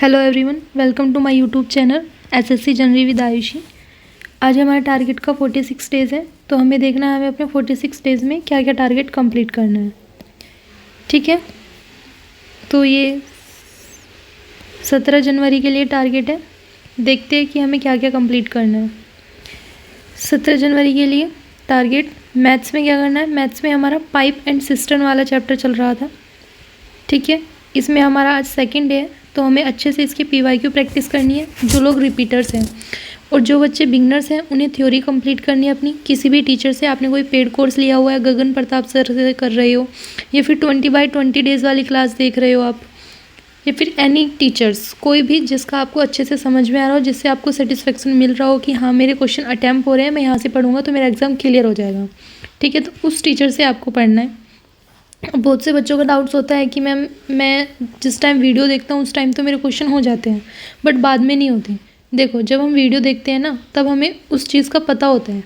Hello everyone, welcome to my YouTube channel SSC general with Ayushi. आज हमारा target का 46 days है, तो हमें देखना है हमें अपने 46 डेज़ में क्या क्या टारगेट कंप्लीट करना है। ठीक है, तो ये 17 जनवरी के लिए टारगेट है। देखते हैं कि हमें क्या क्या कंप्लीट करना है। 17 जनवरी के लिए टारगेट मैथ्स में क्या करना है। मैथ्स में हमारा पाइप एंड सिस्टम वाला चैप्टर चल रहा था। ठीक है, इसमें हमारा आज सेकेंड डे है, तो हमें अच्छे से इसकी PYQ प्रैक्टिस करनी है। जो लोग रिपीटर्स हैं और जो बच्चे बिगनर्स हैं उन्हें थ्योरी कंप्लीट करनी है अपनी। किसी भी टीचर से आपने कोई पेड कोर्स लिया हुआ है, गगन प्रताप सर से कर रहे हो, या फिर 20/20 डेज़ वाली क्लास देख रहे हो आप, या फिर एनी टीचर्स, कोई भी जिसका आपको अच्छे से समझ में आ रहा हो, जिससे आपको सेटिस्फेक्शन मिल रहा हो कि हाँ मेरे क्वेश्चन अटैम्प्ट हो रहे हैं, मैं यहाँ से पढ़ूंगा तो मेरा एग्ज़ाम क्लियर हो जाएगा। ठीक है, तो उस टीचर से आपको पढ़ना है। बहुत से बच्चों का डाउट्स होता है कि मैम मैं जिस टाइम वीडियो देखता हूँ उस टाइम तो मेरे क्वेश्चन हो जाते हैं, बट बाद में नहीं होते। देखो, जब हम वीडियो देखते हैं ना तब हमें उस चीज़ का पता होता है,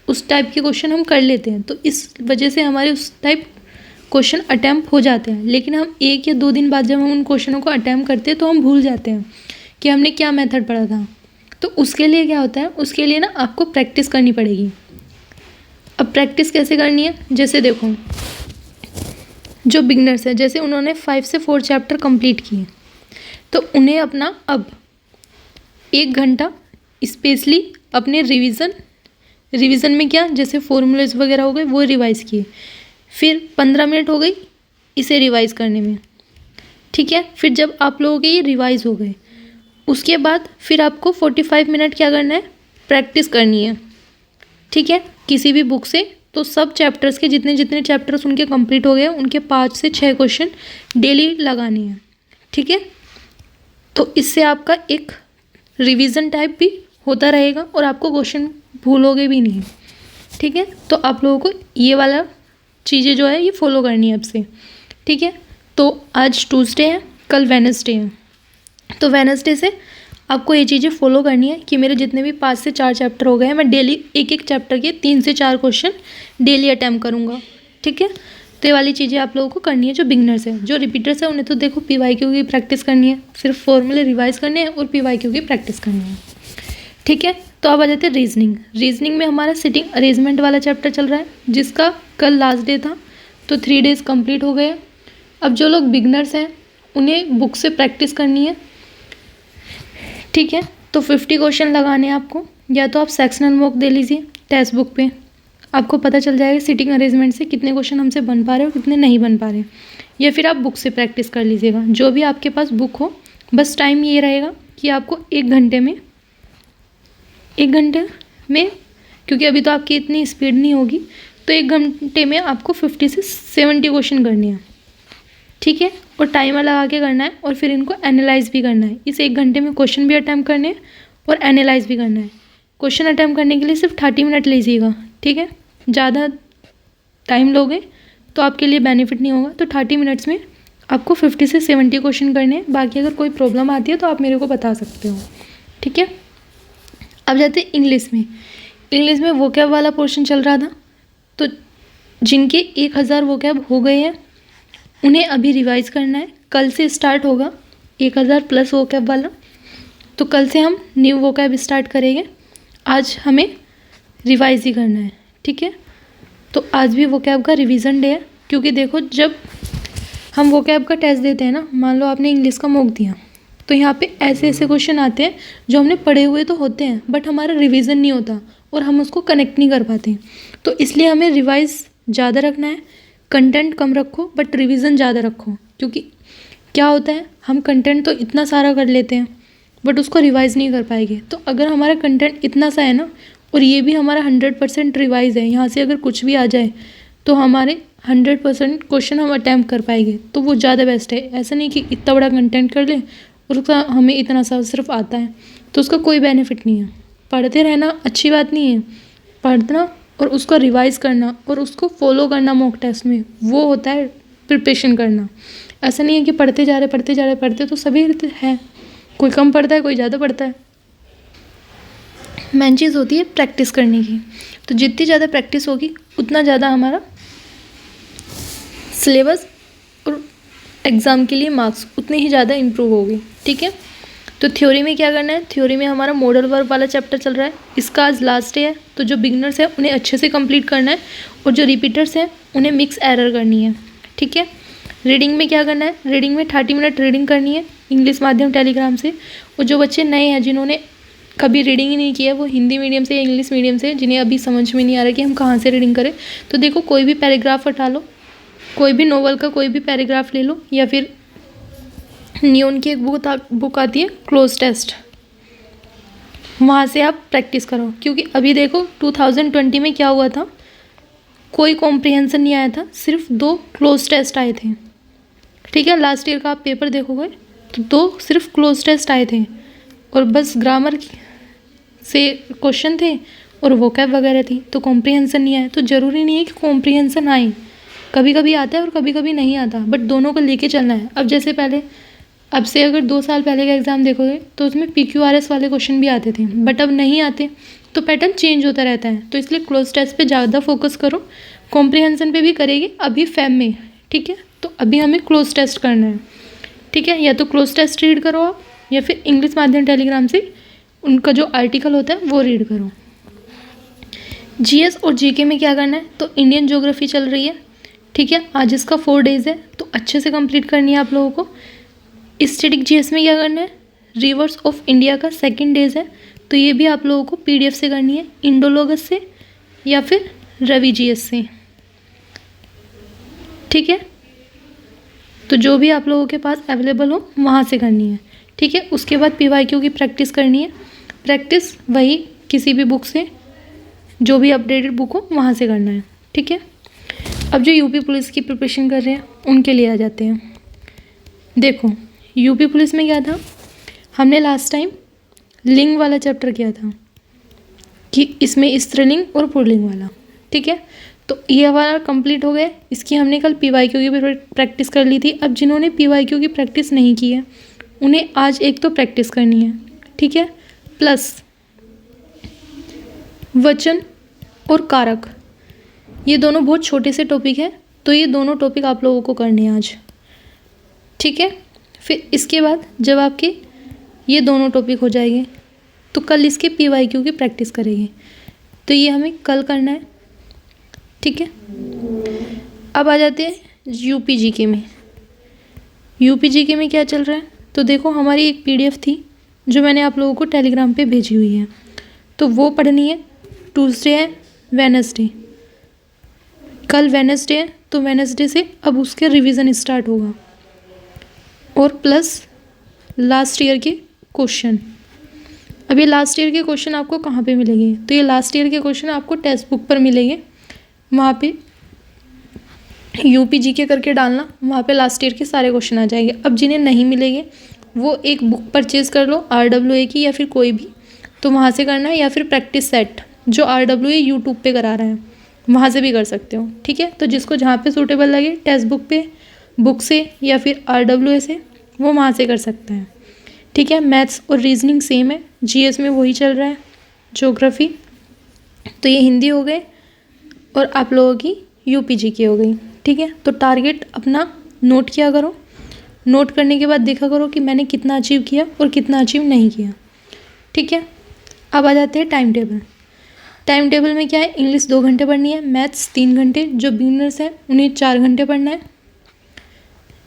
उस टाइप के क्वेश्चन हम कर लेते हैं, तो इस वजह से हमारे उस टाइप क्वेश्चन अटैम्प्ट हो जाते हैं। लेकिन हम 1 या 2 दिन बाद जब हम उन क्वेश्चनों को अटैम्प्ट करते हैं तो हम भूल जाते हैं कि हमने क्या मेथड पढ़ा था। तो उसके लिए क्या होता है, उसके लिए ना आपको प्रैक्टिस करनी पड़ेगी। अब प्रैक्टिस कैसे करनी है, जैसे देखो जो बिगनर्स हैं, जैसे उन्होंने 5 से 4 चैप्टर कंप्लीट किए, तो उन्हें अपना अब 1 घंटा स्पेशली अपने रिवीजन में क्या, जैसे फॉर्मूलेज वगैरह हो गए वो रिवाइज़ किए, फिर 15 मिनट हो गई इसे रिवाइज़ करने में। ठीक है, फिर जब आप लोगों के ये रिवाइज़ हो गए उसके बाद फिर आपको 45 मिनट क्या करना है, प्रैक्टिस करनी है। ठीक है, किसी भी बुक से, तो सब चैप्टर्स के जितने जितने चैप्टर्स उनके कंप्लीट हो गए उनके 5 से 6 क्वेश्चन डेली लगाने हैं। ठीक है, तो इससे आपका एक रिवीजन टाइप भी होता रहेगा और आपको क्वेश्चन भूलोगे भी नहीं। ठीक है, तो आप लोगों को ये वाला चीज़ें जो है ये फॉलो करनी है अब से। ठीक है, तो आज ट्यूसडे है, कल वेडनेसडे है, तो वेडनेसडे से आपको ये चीज़ें फॉलो करनी है कि मेरे जितने भी 5 से 4 चैप्टर हो गए हैं मैं डेली एक चैप्टर के 3 से 4 क्वेश्चन डेली अटैम्प्ट करूँगा। ठीक है, तो ये वाली चीज़ें आप लोगों को करनी है। जो बिगनर्स हैं, जो रिपीटर्स हैं, उन्हें तो देखो PYQ की प्रैक्टिस करनी है, सिर्फ फॉर्मूले रिवाइज करने हैं और PYQ की प्रैक्टिस करनी है। ठीक है, तो अब आ जाते हैं रीजनिंग में हमारा सिटिंग अरेंजमेंट वाला चैप्टर चल रहा है, जिसका कल लास्ट डे था, तो 3 डेज़ कंप्लीट हो गए। अब जो लोग बिगनर्स हैं उन्हें बुक से प्रैक्टिस करनी है। ठीक है, तो 50 क्वेश्चन लगाने हैं आपको, या तो आप सेक्शनल मॉक दे लीजिए टेक्स्ट बुक पे, आपको पता चल जाएगा सिटिंग अरेंजमेंट से कितने क्वेश्चन हमसे बन पा रहे हैं और कितने नहीं बन पा रहे, या फिर आप बुक से प्रैक्टिस कर लीजिएगा, जो भी आपके पास बुक हो। बस टाइम ये रहेगा कि आपको 1 घंटे में क्योंकि अभी तो आपकी इतनी स्पीड नहीं होगी, तो 1 घंटे में आपको 50 से 70 क्वेश्चन करने हैं। ठीक है, और टाइमर लगा के करना है, और फिर इनको एनालाइज भी करना है। इस 1 घंटे में क्वेश्चन भी अटैम्प्ट करने हैं और एनालाइज भी करना है। क्वेश्चन अटैम्प्ट करने के लिए सिर्फ 30 मिनट लीजिएगा। ठीक है, ज़्यादा टाइम लोगे तो आपके लिए बेनिफिट नहीं होगा, तो 30 मिनट्स में आपको 50 से 70 क्वेश्चन करने हैं। बाकी अगर कोई प्रॉब्लम आती है तो आप मेरे को बता सकते हो। ठीक है, अब जाते हैं इंग्लिश में वोकैब वाला पोर्शन चल रहा था, तो जिनके 1000 वोकैब हो गए हैं उन्हें अभी रिवाइज़ करना है। कल से स्टार्ट होगा 1000 प्लस वोकैब वाला, तो कल से हम न्यू वोकैब स्टार्ट करेंगे। आज हमें रिवाइज़ ही करना है। ठीक है, तो आज भी वोकैब का रिवीजन डे है, क्योंकि देखो जब हम वोकैब का टेस्ट देते हैं ना, मान लो आपने इंग्लिश का मॉक दिया, तो यहाँ पे ऐसे ऐसे क्वेश्चन आते हैं जो हमने पढ़े हुए तो होते हैं, बट हमारा रिवीजन नहीं होता और हम उसको कनेक्ट नहीं कर पाते। तो इसलिए हमें रिवाइज़ ज़्यादा रखना है, कंटेंट कम रखो बट रिवीजन ज़्यादा रखो। क्योंकि क्या होता है, हम कंटेंट तो इतना सारा कर लेते हैं बट उसको रिवाइज़ नहीं कर पाएंगे। तो अगर हमारा कंटेंट इतना सा है ना, और ये भी हमारा 100% रिवाइज़ है, यहाँ से अगर कुछ भी आ जाए तो हमारे 100% क्वेश्चन हम अटैम्प्ट कर पाएंगे, तो वो ज़्यादा बेस्ट है। ऐसा नहीं कि इतना बड़ा कंटेंट कर लें और उसका हमें इतना सा सिर्फ आता है, तो उसका कोई बेनिफिट नहीं है। पढ़ते रहना अच्छी बात नहीं है, पढ़ना और उसको रिवाइज़ करना और उसको फॉलो करना मॉक टेस्ट में, वो होता है प्रिपरेशन करना। ऐसा नहीं है कि पढ़ते जा रहे पढ़ते तो सभी है, कोई कम पढ़ता है कोई ज़्यादा पढ़ता है। मेन चीज़ होती है प्रैक्टिस करने की, तो जितनी ज़्यादा प्रैक्टिस होगी उतना ज़्यादा हमारा सिलेबस और एग्ज़ाम के लिए मार्क्स उतने ही ज़्यादा इम्प्रूव होगी। ठीक है, तो थ्योरी में क्या करना है, थ्योरी में हमारा मॉडल वर्ब वाला चैप्टर चल रहा है, इसका आज लास्ट डे है, तो जो बिगनर्स हैं उन्हें अच्छे से कंप्लीट करना है और जो रिपीटर्स हैं उन्हें मिक्स एरर करनी है, ठीक है। रीडिंग में क्या करना है, रीडिंग में 30 मिनट रीडिंग करनी है इंग्लिश माध्यम टेलीग्राम से। और जो बच्चे नए हैं जिन्होंने कभी रीडिंग ही नहीं किया है, वो हिंदी मीडियम से या इंग्लिश मीडियम से, जिन्हें अभी समझ में नहीं आ रहा कि हम कहाँ से रीडिंग करें, तो देखो कोई भी पैराग्राफ हटा लो, कोई भी नोवेल का कोई भी पैराग्राफ ले लो, या फिर नियोन की एक बुक आती है क्लोज टेस्ट, वहाँ से आप प्रैक्टिस करो। क्योंकि अभी देखो 2020 में क्या हुआ था, कोई कॉम्प्रिहेंशन नहीं आया था, सिर्फ 2 क्लोज टेस्ट आए थे, ठीक है। लास्ट ईयर का आप पेपर देखोगे तो 2 सिर्फ क्लोज टेस्ट आए थे और बस ग्रामर से क्वेश्चन थे और वोकैब वगैरह थी, तो कॉम्प्रिहेंशन नहीं आया। तो ज़रूरी नहीं है कि कॉम्प्रिहेंशन आए, कभी कभी आता है और कभी कभी नहीं आता, बट दोनों को लेके चलना है। अब जैसे पहले, अब से अगर 2 साल पहले का एग्ज़ाम देखोगे तो उसमें PQRS वाले क्वेश्चन भी आते थे, बट अब नहीं आते, तो पैटर्न चेंज होता रहता है। तो इसलिए क्लोज टेस्ट पे ज़्यादा फोकस करो, कॉम्प्रिहेंशन पे भी करेगी अभी फैम में, ठीक है। तो अभी हमें क्लोज टेस्ट करना है, ठीक है। या तो क्लोज टेस्ट रीड करो आप, या फिर इंग्लिश माध्यम टेलीग्राम से उनका जो आर्टिकल होता है वो रीड करो। GS और GK में क्या करना है, तो इंडियन ज्योग्राफी चल रही है, ठीक है। आज इसका 4 डेज़ है, तो अच्छे से कंप्लीट करनी है आप लोगों को। स्टैटिक GS में क्या करना है, रिवर्स ऑफ इंडिया का 2nd डेज़ है, तो ये भी आप लोगों को PDF से करनी है, इंडोलॉगस से या फिर रवि GS से, ठीक है। तो जो भी आप लोगों के पास अवेलेबल हो वहाँ से करनी है, ठीक है। उसके बाद PYQ की प्रैक्टिस करनी है, प्रैक्टिस वही किसी भी बुक से, जो भी अपडेटेड बुक हो वहाँ से करना है, ठीक है। अब जो यूपी पुलिस की प्रिपरेशन कर रहे हैं उनके लिए आ जाते हैं। देखो यूपी पुलिस में क्या था, हमने लास्ट टाइम लिंग वाला चैप्टर किया था कि इसमें स्त्रीलिंग और पुल्लिंग वाला, ठीक है। तो ये वाला कंप्लीट हो गया, इसकी हमने कल PYQ की भी प्रैक्टिस कर ली थी। अब जिन्होंने PYQ की प्रैक्टिस नहीं की है उन्हें आज एक तो प्रैक्टिस करनी है, ठीक है। प्लस वचन और कारक, ये दोनों बहुत छोटे से टॉपिक हैं, तो ये दोनों टॉपिक आप लोगों को करने हैं आज, ठीक है। फिर इसके बाद जब आपके ये दोनों टॉपिक हो जाएंगे तो कल इसके PYQ की प्रैक्टिस करेंगे, तो ये हमें कल करना है, ठीक है। अब आ जाते हैं यूपी GK में। यूपी GK में क्या चल रहा है, तो देखो हमारी एक PDF थी जो मैंने आप लोगों को टेलीग्राम पे भेजी हुई है, तो वो पढ़नी है। ट्यूसडे है, वेडनेसडे, कल वेडनेसडे है, तो वेडनेसडे से अब उसके रिवीजन स्टार्ट होगा, और प्लस लास्ट ईयर के क्वेश्चन। अब ये लास्ट ईयर के क्वेश्चन आपको कहाँ पे मिलेंगे, तो ये लास्ट ईयर के क्वेश्चन आपको टेक्स्ट बुक पर मिलेंगे, वहाँ पे यूपी GK करके डालना, वहाँ पे लास्ट ईयर के सारे क्वेश्चन आ जाएंगे। अब जिन्हें नहीं मिलेंगे वो एक बुक परचेज़ कर लो RWA की या फिर कोई भी, तो वहाँ से करना है, या फिर प्रैक्टिस सेट जो RWA यूट्यूब पे करा रहा है वहाँ से भी कर सकते हो, ठीक है। तो जिसको जहाँ पे सूटेबल लगे टेक्स्ट बुक पे, बुक से या फिर RWA से, वो वहाँ से कर सकते हैं, ठीक है। मैथ्स और रीजनिंग सेम है, GS में वही चल रहा है, ज्योग्राफी। तो ये हिंदी हो गए और आप लोगों की यूपी GK हो गई, ठीक है। तो टारगेट अपना नोट किया करो, नोट करने के बाद देखा करो कि मैंने कितना अचीव किया और कितना अचीव नहीं किया, ठीक है। अब आ जाते हैं टाइम टेबल। टाइम टेबल में क्या है, इंग्लिश 2 घंटे पढ़नी है, मैथ्स 3 घंटे, जो बिगिनर्स हैं उन्हें 4 घंटे पढ़ना है,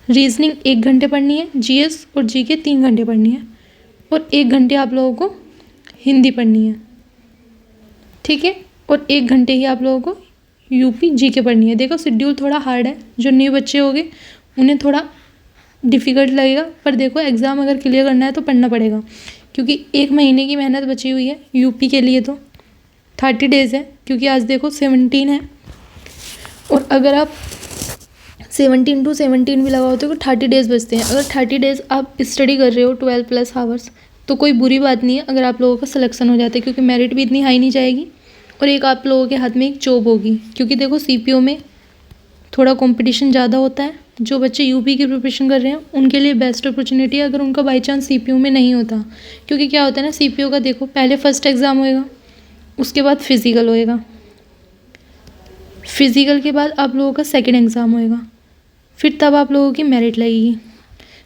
रीजनिंग 1 घंटे पढ़नी है, GS और GK 3 घंटे पढ़नी है, और 1 घंटे आप लोगों को हिंदी पढ़नी है, ठीक है। और 1 घंटे ही आप लोगों को यूपी GK पढ़नी है। देखो शेड्यूल थोड़ा हार्ड है, जो न्यू बच्चे होंगे उन्हें थोड़ा डिफ़िकल्ट लगेगा, पर देखो एग्ज़ाम अगर क्लियर करना है तो पढ़ना पड़ेगा, क्योंकि 1 महीने की मेहनत बची हुई है यूपी के लिए। तो 30 डेज़ है, क्योंकि आज देखो 17 है, और अगर आप 17 to 17 भी लगाओ तो 30 डेज़ बचते हैं। अगर 30 डेज़ आप स्टडी कर रहे हो 12+ आवर्स, तो कोई बुरी बात नहीं है अगर आप लोगों का सिलेक्शन हो जाता है, क्योंकि मेरिट भी इतनी हाई नहीं जाएगी, और एक आप लोगों के हाथ में एक जॉब होगी। क्योंकि देखो CPO में थोड़ा कंपटीशन ज़्यादा होता है, जो बच्चे यूपी की प्रिपरेशन कर रहे हैं उनके लिए बेस्ट अपॉर्चुनिटी है अगर उनका बाई चांस CPO में नहीं होता। क्योंकि क्या होता है ना, CPO का देखो पहले फर्स्ट एग्ज़ाम होएगा, उसके बाद फिज़िकल होएगा, फिज़िकल के बाद आप लोगों का सेकेंड एग्ज़ाम होएगा, फिर तब आप लोगों की मेरिट लगेगी।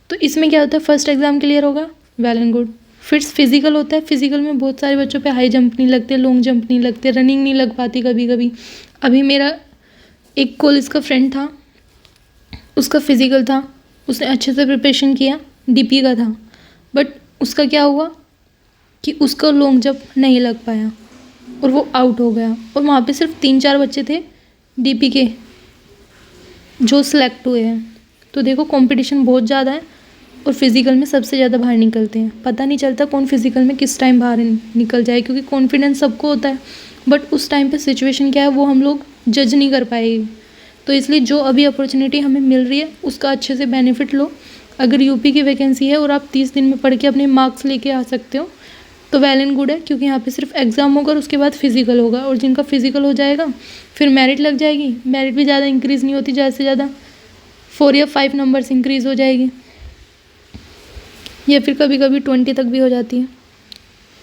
तो इसमें क्या होता है, फर्स्ट एग्ज़ाम क्लियर होगा, वेल एंड गुड, फिर फिज़िकल होता है, फिज़िकल में बहुत सारे बच्चों पे हाई जंप नहीं लगते, लॉन्ग जंप नहीं लगते, रनिंग नहीं लग पाती कभी कभी। अभी मेरा एक कॉलेज का फ्रेंड था, उसका फिज़िकल था, उसने अच्छे से प्रिपरेशन किया, डीपी का था, बट उसका क्या हुआ कि उसका लॉन्ग जंप नहीं लग पाया और वो आउट हो गया। और वहाँ पे सिर्फ 3-4 बच्चे थे डीपी के जो सिलेक्ट हुए हैं। तो देखो कंपटीशन बहुत ज़्यादा है और फिज़िकल में सबसे ज़्यादा बाहर निकलते हैं। पता नहीं चलता कौन फिज़िकल में किस टाइम बाहर निकल जाए, क्योंकि कॉन्फिडेंस सबको होता है, बट उस टाइम पे सिचुएशन क्या है वो हम लोग जज नहीं कर पाएंगे। तो इसलिए जो अभी अपॉर्चुनिटी हमें मिल रही है उसका अच्छे से बेनिफिट लो। अगर यूपी की वैकेंसी है और आप 30 दिन में पढ़ के अपने मार्क्स लेके आ सकते हो तो वेल एंड गुड है, क्योंकि यहाँ पे सिर्फ एग्ज़ाम होगा और उसके बाद फिज़िकल होगा, और जिनका फिज़िकल हो जाएगा फिर मेरिट लग जाएगी। मेरिट भी ज़्यादा इंक्रीज़ नहीं होती, ज़्यादा से ज़्यादा 4 या 5 नंबर्स इंक्रीज़ हो जाएगी, या फिर कभी कभी 20 तक भी हो जाती है।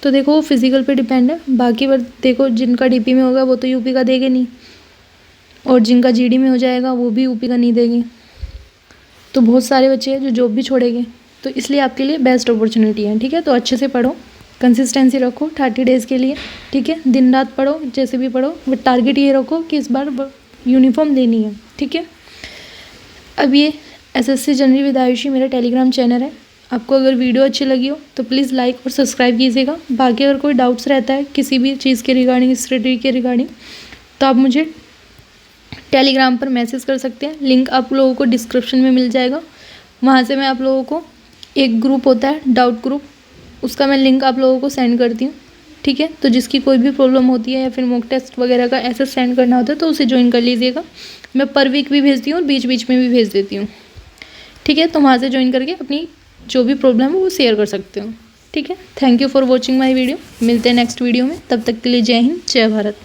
तो देखो वो फिज़िकल पे डिपेंड है। बाकी पर देखो जिनका डीपी में होगा वो तो यूपी का देंगे नहीं, और जिनका जीडी में हो जाएगा वो भी यूपी का नहीं देंगे। तो बहुत सारे बच्चे हैं जो जॉब भी छोड़ेंगे, तो इसलिए आपके लिए बेस्ट अपॉर्चुनिटी है। ठीक है, तो अच्छे से पढ़ो, कंसिस्टेंसी रखो 30 डेज़ के लिए। ठीक है, दिन रात पढ़ो, जैसे भी पढ़ो, बट टारगेट ये रखो कि इस बार यूनिफॉर्म लेनी है। ठीक है, अब ये एसएससी जनरल विद आयुषी मेरा टेलीग्राम चैनल है। आपको अगर वीडियो अच्छी लगी हो तो प्लीज़ लाइक और सब्सक्राइब कीजिएगा। बाकी अगर कोई डाउट्स रहता है किसी भी चीज़ के रिगार्डिंग, स्टडी के रिगार्डिंग, तो आप मुझे टेलीग्राम पर मैसेज कर सकते हैं। लिंक आप लोगों को डिस्क्रिप्शन में मिल जाएगा। वहाँ से मैं आप लोगों को, एक ग्रुप होता है डाउट ग्रुप, उसका मैं लिंक आप लोगों को सेंड करती हूँ। ठीक है, तो जिसकी कोई भी प्रॉब्लम होती है या फिर मॉक टेस्ट वगैरह का ऐसा सेंड करना होता है तो उसे ज्वाइन कर लीजिएगा। मैं पर वीक भी भेजती हूँ और बीच बीच में भी भेज देती हूँ। ठीक है, तो वहाँ से ज्वाइन करके अपनी जो भी प्रॉब्लम है वो शेयर कर सकते हो। ठीक है, thank you for watching my video. मिलते हैं नेक्स्ट वीडियो में, तब तक के लिए जय हिंद, जय भारत।